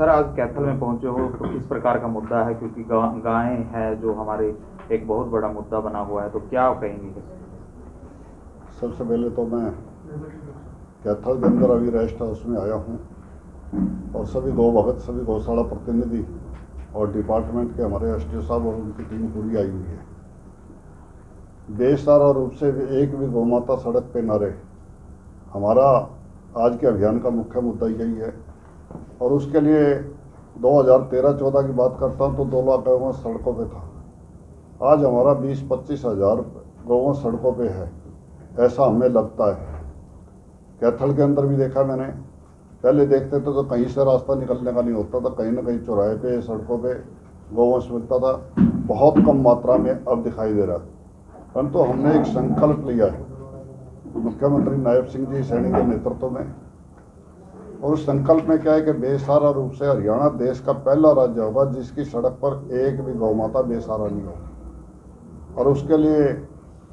Sir, आज कैथल में पहुंचे हो तो किस प्रकार का मुद्दा है, क्योंकि गायें है जो हमारे एक बहुत बड़ा मुद्दा बना हुआ है, तो क्या कहेंगे? सबसे पहले तो मैं कैथल के अंदर अभी रेस्ट हाउस में आया हूँ और सभी गौ भगत, सभी गौशाला प्रतिनिधि और डिपार्टमेंट के हमारे एसडीओ साहब और उनकी टीम पूरी आई हुई है। बेसहारा रूप से एक भी गौ माता सड़क पे न रहे, हमारा आज के अभियान का मुख्य मुद्दा यही है। और उसके लिए 2013-14 की बात करता हूँ तो 2 लाख गौ सड़कों पे था। आज हमारा 20-25 हज़ार गौ सड़कों पे है, ऐसा हमें लगता है। कैथल के अंदर भी देखा मैंने, पहले देखते थे तो कहीं से रास्ता निकलने का नहीं होता था, कहीं ना कहीं चौराहे पे, सड़कों पे गौवंश मिलता था। बहुत कम मात्रा में अब दिखाई दे रहा है, परंतु हमने एक संकल्प लिया है मुख्यमंत्री नायब सिंह जी सैनी के नेतृत्व में। और उस संकल्प में क्या है कि बेसहारा रूप से हरियाणा देश का पहला राज्य होगा जिसकी सड़क पर एक भी गौ माता बेसहारा नहीं होगी। और उसके लिए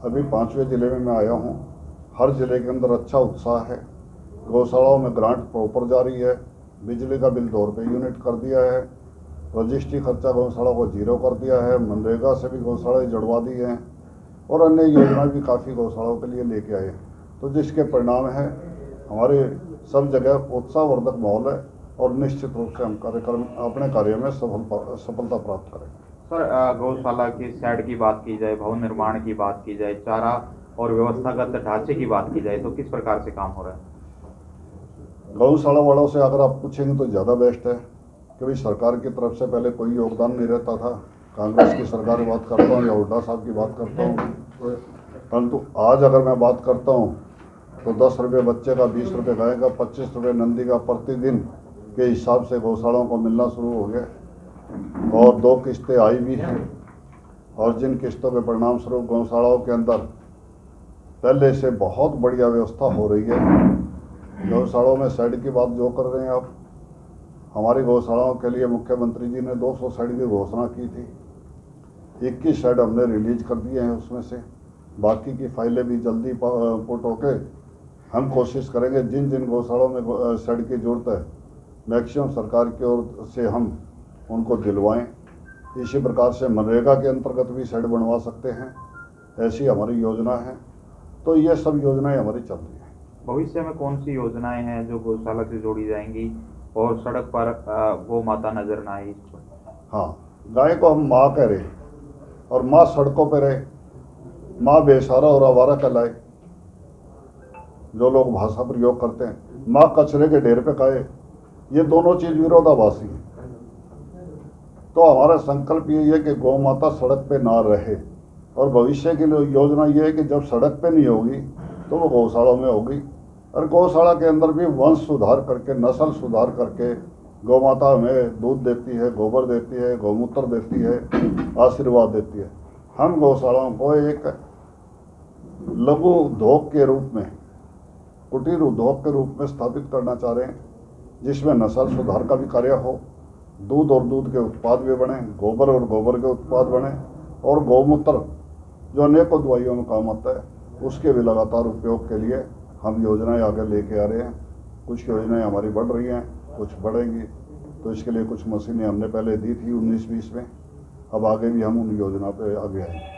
अभी 5वें जिले में मैं आया हूँ। हर जिले के अंदर अच्छा उत्साह है। गौशालाओं में ग्रांट प्रॉपर जारी है, बिजली का बिल 2 रुपये यूनिट कर दिया है, रजिस्ट्री खर्चा गौशाला को 0 कर दिया है, मनरेगा से भी गौशालाएँ जुड़वा दी हैं और अन्य योजनाएं भी काफ़ी गौशालाओं के लिए लेके आए हैं। तो जिसके परिणाम है हमारे सब जगह उत्साहवर्धक माहौल है और निश्चित रूप से हम कार्यक्रम अपने कार्य में सफलता प्राप्त करेंगे। सर, गौशाला की शेड की बात की जाए, भवन निर्माण की बात की जाए, चारा और व्यवस्थागत ढांचे की बात की जाए, तो किस प्रकार से काम हो रहा है? गौशाला वालों से अगर आप पूछेंगे तो ज़्यादा बेस्ट है, क्योंकि सरकार की तरफ से पहले कोई योगदान नहीं रहता था। कांग्रेस की सरकार की बात करता हूँ या हुड्डा साहब की बात करता हूँ, परंतु आज अगर मैं बात करता हूँ तो 10 रुपये बच्चे का, 20 रुपये गाय का, 25 रुपये नंदी का प्रतिदिन के हिसाब से गौशालाओं को मिलना शुरू हो गया और 2 किस्तें आई भी हैं। और जिन किस्तों के परिणाम स्वरूप गौशालाओं के अंदर पहले से बहुत बढ़िया व्यवस्था हो रही है। गौशालाओं में शेड की बात जो कर रहे हैं आप, हमारी गौशालाओं के लिए मुख्यमंत्री जी ने 200 शेड की घोषणा की थी। 21 शेड हमने रिलीज कर दिए हैं उसमें से, बाकी की फाइलें भी जल्दी पुट होके हम कोशिश करेंगे जिन जिन गौशालाओं में शेड की जरूरत है मैक्सिमम सरकार की ओर से हम उनको दिलवाएं। इसी प्रकार से मनरेगा के अंतर्गत भी शेड बनवा सकते हैं, ऐसी हमारी योजना है। तो ये सब योजनाएं हमारी चल रही हैं। भविष्य में कौन सी योजनाएं हैं जो गौशाला से जोड़ी जाएंगी और सड़क पर गौ माता नजर ना आए? हाँ, गाय को हम माँ कह रहे और माँ सड़कों पर रहे, माँ बेसहारा और आवारा कहलाए, जो लोग भाषा प्रयोग करते हैं। माँ कचरे के ढेर पे खाए, ये दोनों चीज विरोधाभासी है। तो हमारा संकल्प यही है कि गौ माता सड़क पे ना रहे और भविष्य की योजना ये है कि जब सड़क पे नहीं होगी तो वो गौशाला में होगी। और गौशाला के अंदर भी वंश सुधार करके, नस्ल सुधार करके गौ माता हमें दूध देती है, गोबर देती है, गौमूत्र देती है, आशीर्वाद देती है। हम गौशालाओं को एक लघु उद्योग के रूप में, कुटीर उद्योग के रूप में स्थापित करना चाह रहे हैं, जिसमें नस्ल सुधार का भी कार्य हो, दूध और दूध के उत्पाद भी बने, गोबर और गोबर के उत्पाद बने और गौमूत्र जो अनेकों दवाइयों में काम आता है उसके भी लगातार उपयोग के लिए हम योजनाएं आगे लेके आ रहे हैं। कुछ योजनाएं हमारी बढ़ रही हैं, कुछ बढ़ेंगी। तो इसके लिए कुछ मशीनें हमने पहले दी थी 19-20 में, अब आगे भी हम उन योजना पे आगे आएंगे।